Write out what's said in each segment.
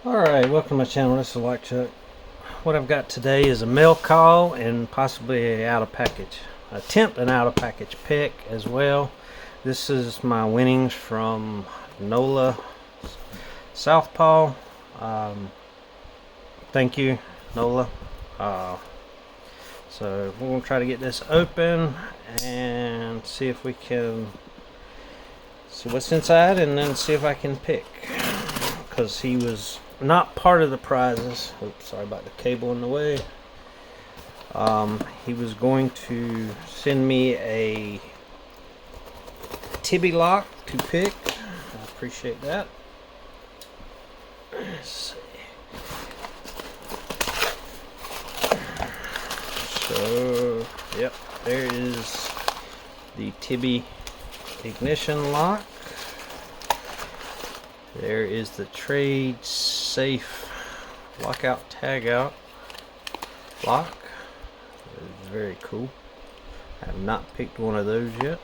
Alright, welcome to my channel. This is Like Chuck. What I've got today is a mail call and possibly a out of package attempt an out of package pick as well. This is my winnings from NOLA Southpaw. Thank you, NOLA. So we're going to try to get this open and see if we can see what's inside, and then see if I can pick, because he was not part of the prizes. Oops, sorry about the cable in the way. He was going to send me a Tibbe lock to pick. I appreciate that. Let's see. So, yep, there is the Tibbe ignition lock. There is the trade safe lockout tagout lock. It's very cool. I have not picked one of those yet.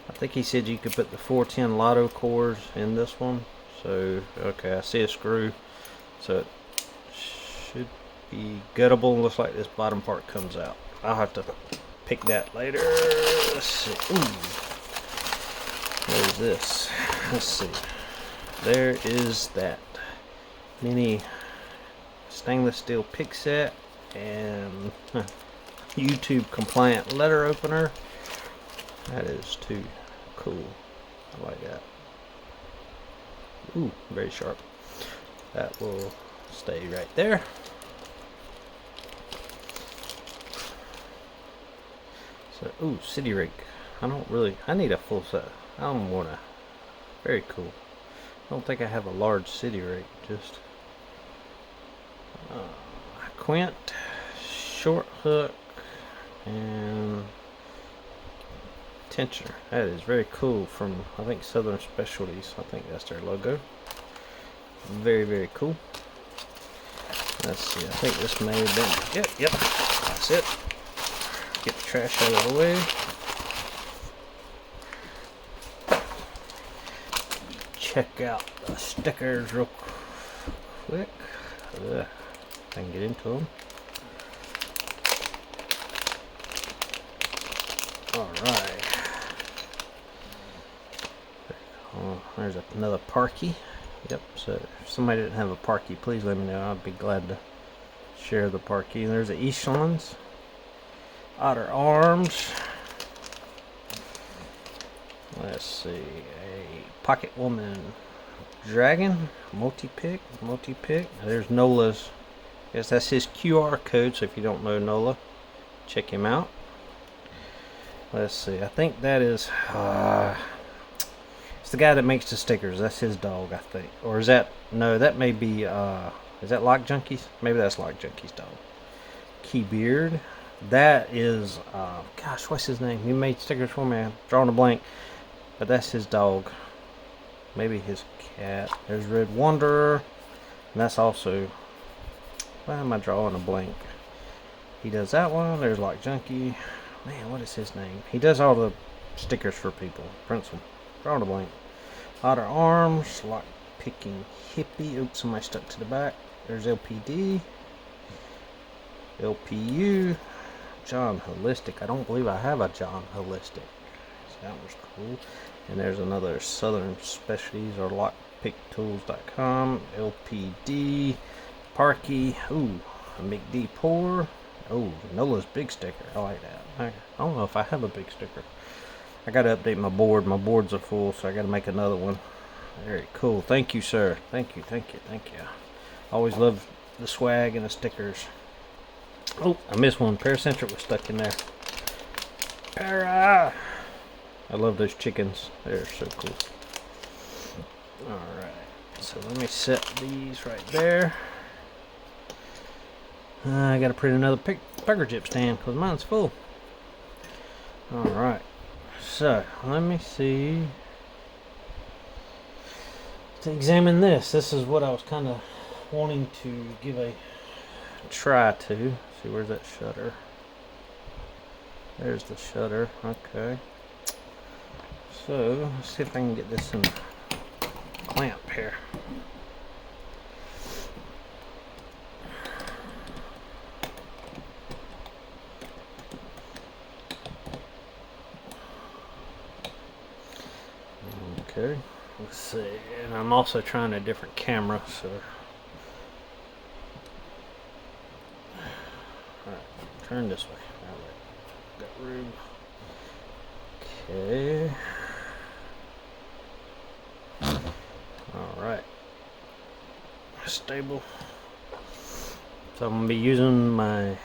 I think he said you could put the 410 lotto cores in this one. So, okay, I see a screw. So it should be gettable. Looks like this bottom part comes out. I'll have to pick that later. Let's see. Ooh. What is this? Let's see. There is that mini stainless steel pick set and YouTube compliant letter opener. That is too cool. I like that. Ooh, very sharp. That will stay right there. So, ooh, city rake. I need a full set. I don't want to. Very cool. I don't think I have a large city rake. Just quint, short hook, and tensioner. That is very cool, from I think Southern Specialties. I think that's their logo. Very, very cool. Let's see. I think this may have been. Yep. That's it. Get the trash out of the way. Check out the stickers real quick. I can get into them. Alright. Oh, there's another Parky. Yep, so if somebody didn't have a Parky, please let me know. I'd be glad to share the Parky. And there's the Eastlands. Otter Arms. Let's see, a Pocket Woman Dragon multi-pick. There's NOLA's. I guess that's his QR code, so if you don't know NOLA, check him out. Let's see, I think that is it's the guy that makes the stickers. That's his dog, I think. Or is that, no, that may be is that Lock Junkies? Maybe that's Lock Junkies' dog. Keybeard. That is gosh, what's his name? He made stickers for me. I'm drawing a blank. But that's his dog. Maybe his cat. There's Red Wanderer. And that's also... Why am I drawing a blank? He does that one. There's Lock Junkie. Man, what is his name? He does all the stickers for people. Prints them. Drawing a blank. Otter Arms. Lock Picking Hippie. Oops, somebody stuck to the back. There's LPD. LPU. John Holistic. I don't believe I have a John Holistic. That was cool. And there's another Southern Specialties, or lockpicktools.com. LPD. Parky. Ooh, a McD pour. Oh, NOLA's big sticker. I like that. I don't know if I have a big sticker. I gotta update my board. My boards are full, so I gotta make another one. Very cool. Thank you, sir. Thank you. Always love the swag and the stickers. Oh, I missed one. Paracentric was stuck in there. Para! I love those chickens. They're so cool. Alright. So let me set these right there. I gotta print another picker chip stand because mine's full. Alright. So let me see. To examine this. This is what I was kind of wanting to give a try to. See, where's that shutter? There's the shutter. Okay. So let's see if I can get this in clamp here. Okay, let's see, and I'm also trying a different camera, so alright, turn this way. Alright, got room. Okay. Alright. Stable. So I'm going to be using my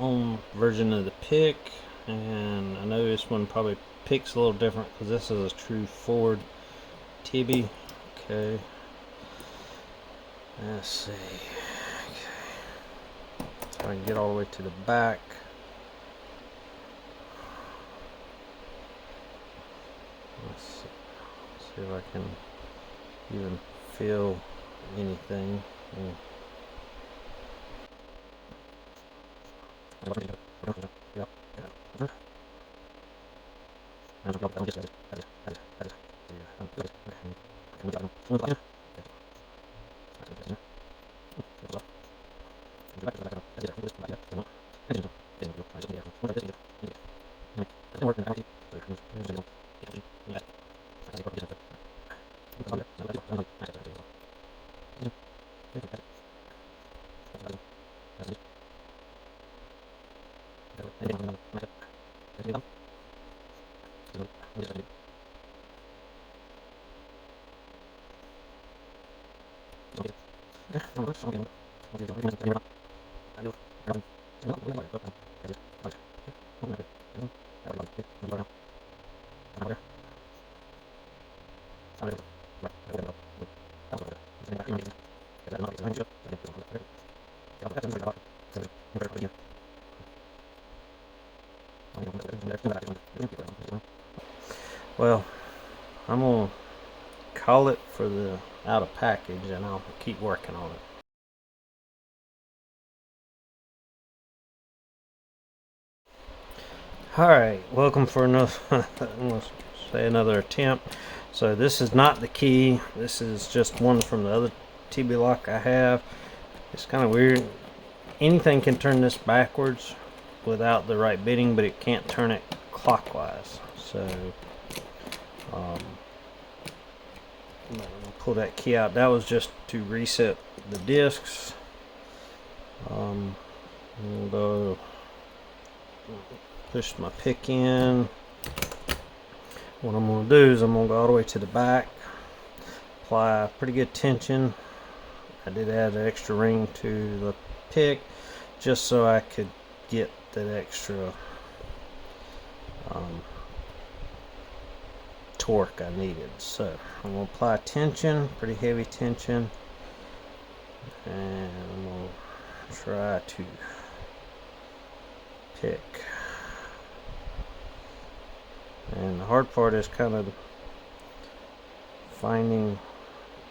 own version of the pick, and I know this one probably picks a little different because this is a true Ford Tibbe. Okay. Let's see. Okay. So I can get all the way to the back. Let's see if I can even feel anything. Well, I'm going to call it for the out of package, and I'll keep working on it. Alright, welcome for another, I'm going to say another attempt. So this is not the key, this is just one from the other Tibbe lock I have. It's kind of weird. Anything can turn this backwards without the right bitting, but it can't turn it clockwise. So I'm gonna pull that key out. That was just to reset the discs. We'll go push my pick in. What I'm going to do is I'm going to go all the way to the back, apply pretty good tension. I did add an extra ring to the pick just so I could get that extra torque I needed. So I'm going to apply tension, pretty heavy tension, and I'm going to try to pick. And the hard part is kind of finding,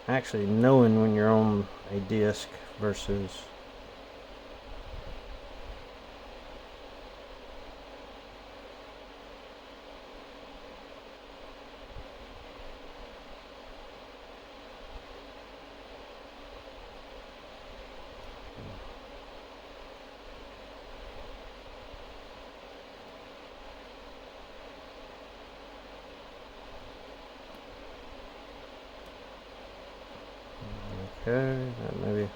actually knowing when you're on a disc versus okay, maybe.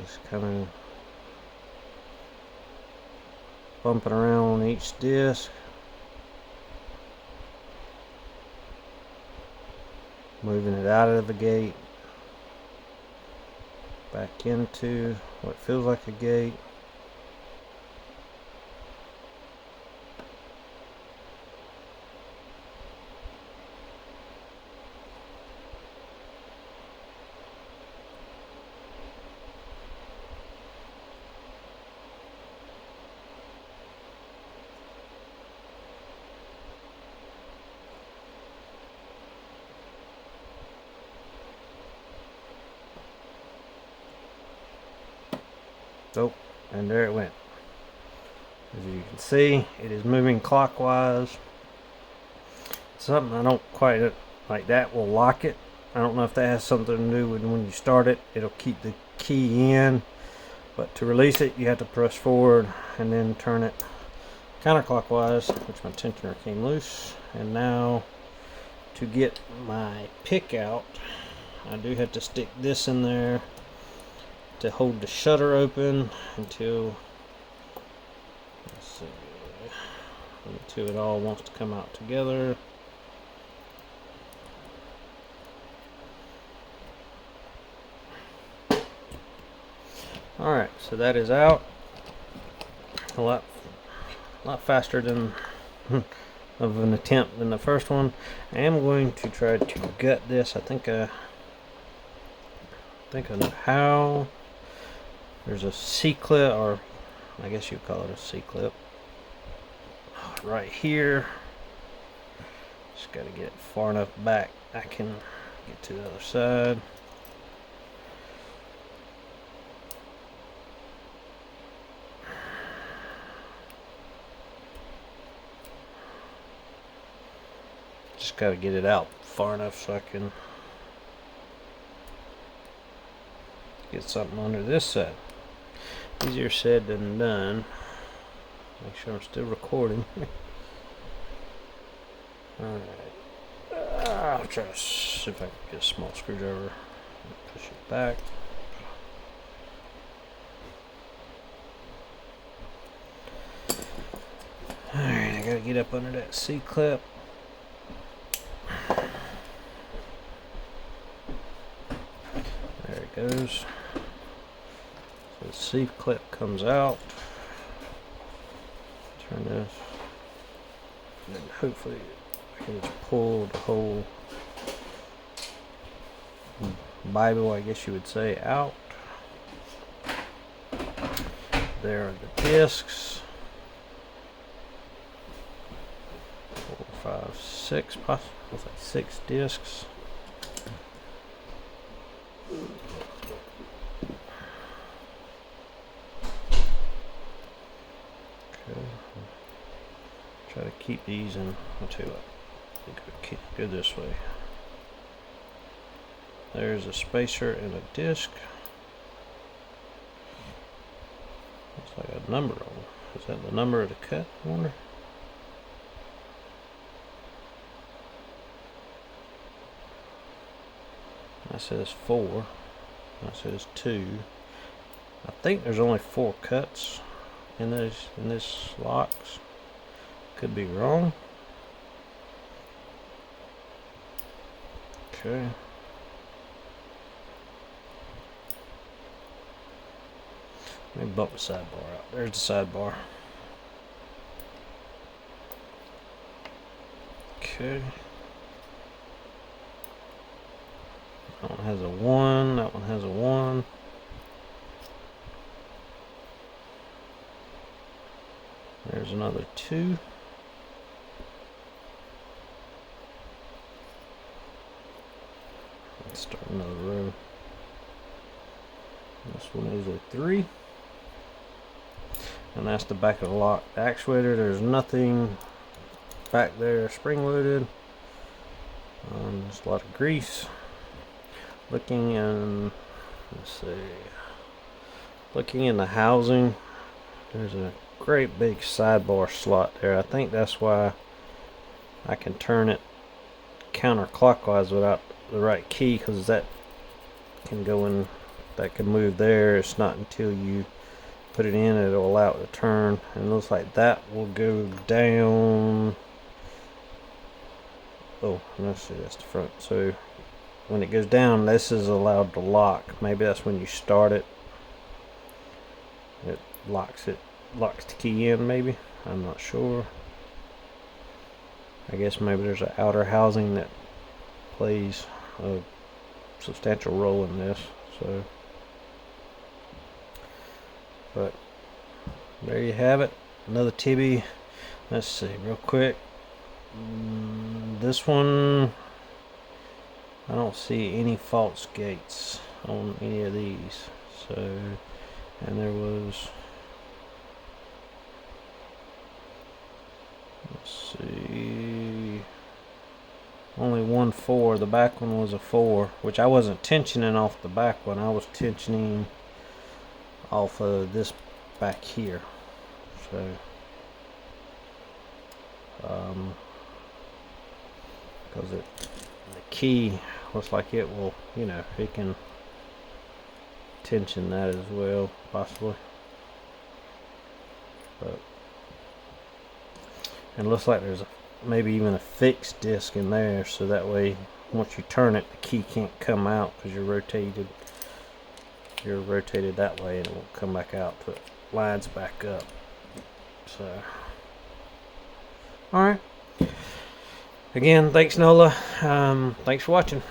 Just kind of bumping around on each disc. Moving it out of the gate, back into what feels like a gate. Oh, and there it went. As you can see, it is moving clockwise. Something I don't quite like that will lock it. I don't know if that has something to do with when you start it, it'll keep the key in. But to release it, you have to press forward and then turn it counterclockwise, which my tensioner came loose. And now to get my pick out, I do have to stick this in there to hold the shutter open until, let's see, until it all wants to come out together. Alright, so that is out. A lot faster than of an attempt than the first one. I am going to try to gut this. I think I know how. There's a C-clip, or I guess you'd call it a C-clip, right here. Just got to get it far enough back I can get to the other side. Just got to get it out far enough so I can get something under this side. Easier said than done. Make sure I'm still recording. Alright. I'll try to see if I can get a small screwdriver and push it back. Alright, I gotta get up under that C-clip. There it goes. So the C-clip comes out. Turn this. And then hopefully I can just pull the whole Bible, I guess you would say, out. There are the discs. 4, 5, 6, possibly 6 discs. Okay. Try to keep these in. I'll tell you what. Go this way. There's a spacer and a disc. Looks like a number on it. Is that the number of the cut? I wonder. That says 4. That says 2. I think there's only 4 cuts in this locks. Could be wrong. Okay. Let me bump the sidebar out. There's the sidebar. Okay. That one has a 1. That one has a 1. There's another 2. Let's start another row. This one is a 3. And that's the back of the lock actuator. There's nothing back there spring loaded. There's a lot of grease. Looking in, let's see, looking in the housing, there's a great big sidebar slot there. I think that's why I can turn it counterclockwise without the right key, because that can go in, that can move there. It's not until you put it in it'll allow it to turn, and it looks like that will go down. Oh, let's see, that's the front. So when it goes down, this is allowed to lock. Maybe that's when you start it. It locks the key in, maybe. I'm not sure. I guess maybe there's an outer housing that plays a substantial role in this. So, but there you have it. Another Tibbe. Let's see real quick. This one, I don't see any false gates on any of these, so and there was, let's see, only one 4. The back one was a 4, which I wasn't tensioning off the back one. I was tensioning off of this back here. So because the key looks like it will, you know, it can tension that as well, possibly. But and it looks like there's maybe even a fixed disc in there, so that way once you turn it, the key can't come out because you're rotated that way, and it won't come back out till it lines back up. So alright, again, thanks NOLA. Thanks for watching.